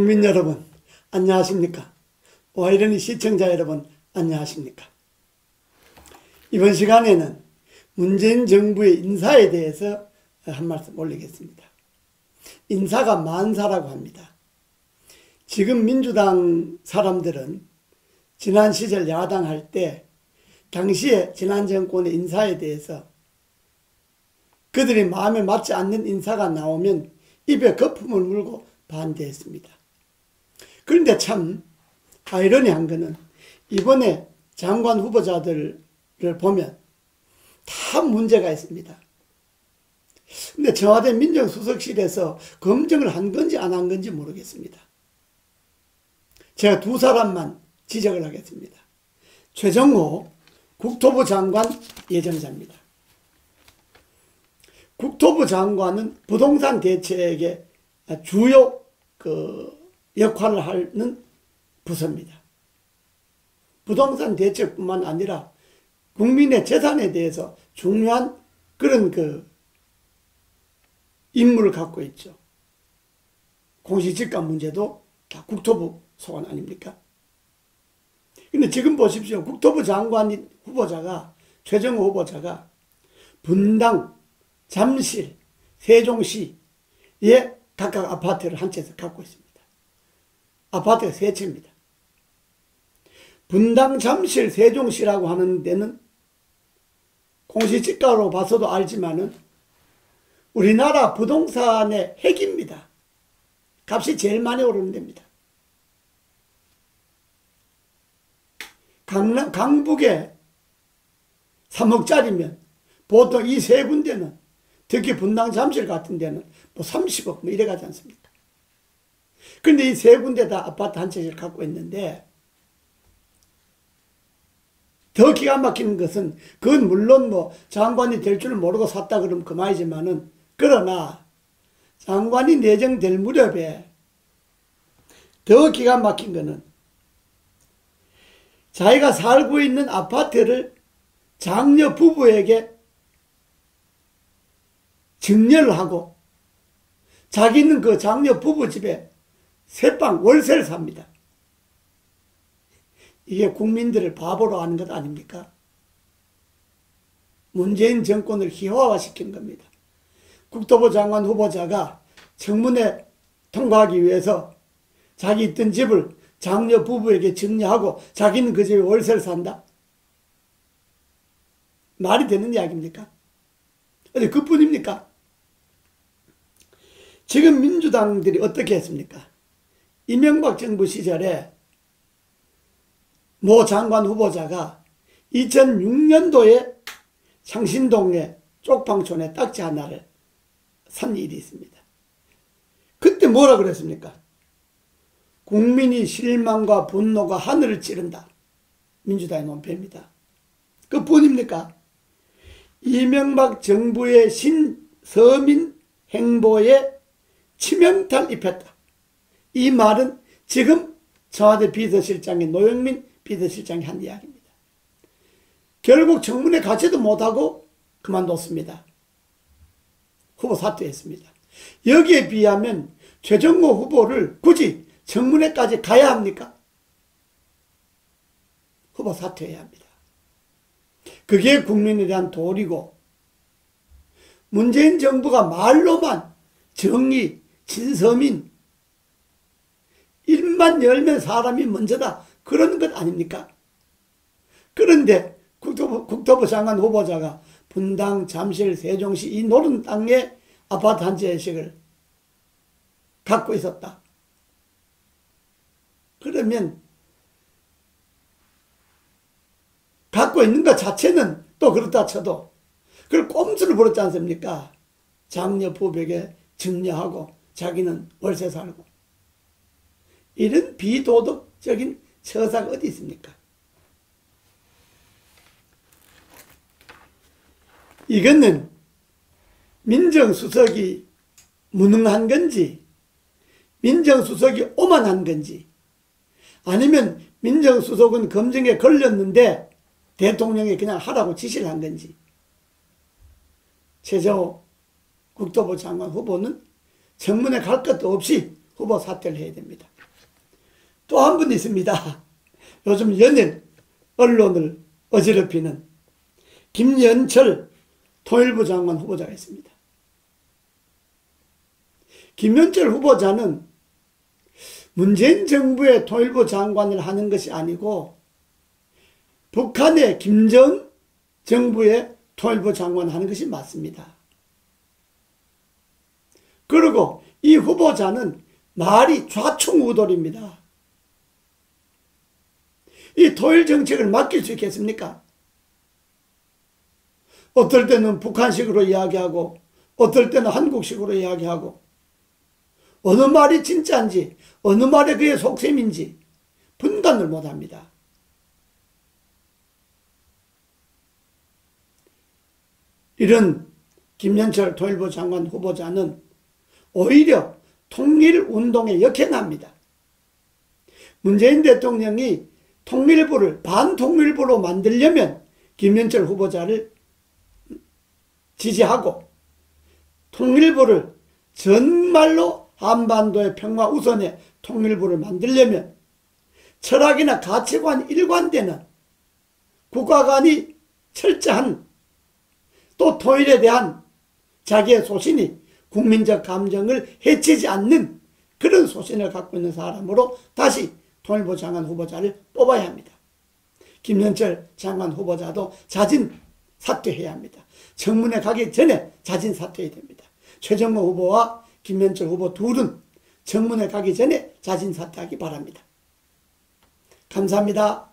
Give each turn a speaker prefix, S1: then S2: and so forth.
S1: 국민 여러분 안녕하십니까? 오하이러니 시청자 여러분 안녕하십니까? 이번 시간에는 문재인 정부의 인사에 대해서 한 말씀 올리겠습니다. 인사가 만사라고 합니다. 지금 민주당 사람들은 지난 시절 야당 할 때 당시에 지난 정권의 인사에 대해서 그들이 마음에 맞지 않는 인사가 나오면 입에 거품을 물고 반대했습니다. 그런데 참 아이러니한 것은 이번에 장관 후보자들을 보면 다 문제가 있습니다. 근데 청와대 민정수석실에서 검증을 한 건지 안 한 건지 모르겠습니다. 제가 두 사람만 지적을 하겠습니다. 최정호 국토부 장관 예정자입니다. 국토부 장관은 부동산 대책의 주요 역할을 하는 부서입니다. 부동산 대책뿐만 아니라 국민의 재산에 대해서 중요한 그런 임무를 갖고 있죠. 공시지가 문제도 다 국토부 소관 아닙니까? 근데 지금 보십시오. 국토부 장관 후보자가, 최정호 후보자가 분당, 잠실, 세종시에 각각 아파트를 한 채에서 갖고 있습니다. 아파트가 세 채입니다. 분당, 잠실, 세종시라고 하는 데는 공시지가로 봐서도 알지만은 우리나라 부동산의 핵입니다. 값이 제일 많이 오르는 데입니다. 강북에 3억짜리면 보통 이 세 군데는, 특히 분당, 잠실 같은 데는 뭐 30억 뭐 이래 가지 않습니까? 그런데 이 세 군데 다 아파트 한 채를 갖고 있는데, 더 기가 막히는 것은 그건 물론 뭐 장관이 될 줄 모르고 샀다 그러면 그만이지만은, 그러나 장관이 내정될 무렵에 더 기가 막힌 거는 자기가 살고 있는 아파트를 장녀 부부에게 증여를 하고 자기는 그 장녀 부부 집에 새방 월세를 삽니다. 이게 국민들을 바보로 하는 것 아닙니까? 문재인 정권을 희화화시키는 겁니다. 국토부 장관 후보자가 청문회 통과하기 위해서 자기 있던 집을 장녀 부부에게 증여하고 자기는 그 집에 월세를 산다? 말이 되는 이야기입니까? 근데 그뿐입니까? 지금 민주당들이 어떻게 했습니까? 이명박 정부 시절에 모 장관 후보자가 2006년도에 창신동의 쪽방촌에 딱지 하나를 산 일이 있습니다. 그때 뭐라 그랬습니까? 국민이 실망과 분노가 하늘을 찌른다. 민주당의 논패입니다. 그뿐입니까? 이명박 정부의 신서민 행보에 치명타를 입혔다. 이 말은 지금 청와대 비서실장인 노영민 비서실장이 한 이야기입니다. 결국 청문회 가지도 못하고 그만뒀습니다. 후보 사퇴했습니다. 여기에 비하면 최정호 후보를 굳이 청문회까지 가야 합니까? 후보 사퇴해야 합니다. 그게 국민에 대한 도리고, 문재인 정부가 말로만 정의, 진서민, 입만 열면 사람이 먼저다, 그러는 것 아닙니까? 그런데 국토부 장관 후보자가 분당, 잠실, 세종시 이 노른 땅에 아파트 한 채씩을 갖고 있었다. 그러면 갖고 있는 것 자체는 또 그렇다 쳐도 그걸 꼼수를 부렸지 않습니까? 장녀 부부에게 증여하고 자기는 월세 살고. 이런 비도덕적인 처사가 어디 있습니까? 이거는 민정수석이 무능한 건지, 민정수석이 오만한 건지, 아니면 민정수석은 검증에 걸렸는데 대통령이 그냥 하라고 지시를 한 건지, 최정호 국토부 장관 후보는 청문회 갈 것도 없이 후보 사퇴를 해야 됩니다. 또 한 분 있습니다. 요즘 연일 언론을 어지럽히는 김연철 통일부 장관 후보자가 있습니다. 김연철 후보자는 문재인 정부의 통일부 장관을 하는 것이 아니고 북한의 김정은 정부의 통일부 장관을 하는 것이 맞습니다. 그리고 이 후보자는 말이 좌충우돌입니다. 이 통일 정책을 맡길 수 있겠습니까? 어떨 때는 북한식으로 이야기하고 어떨 때는 한국식으로 이야기하고 어느 말이 진짜인지 어느 말이 그의 속셈인지 분간을 못합니다. 이런 김연철 통일부 장관 후보자는 오히려 통일운동에 역행합니다. 문재인 대통령이 통일부를 반통일부로 만들려면 김연철 후보자를 지지하고 통일부를 정말로 한반도의 평화 우선의 통일부를 만들려면 철학이나 가치관이 일관되는 국가 간이 철저한 또 통일에 대한 자기의 소신이 국민적 감정을 해치지 않는 그런 소신을 갖고 있는 사람으로 다시 통일부 장관 후보자를 뽑아야 합니다. 김연철 장관 후보자도 자진 사퇴해야 합니다. 청문회 가기 전에 자진 사퇴해야 됩니다. 최정호 후보와 김연철 후보 둘은 청문회 가기 전에 자진 사퇴하기 바랍니다. 감사합니다.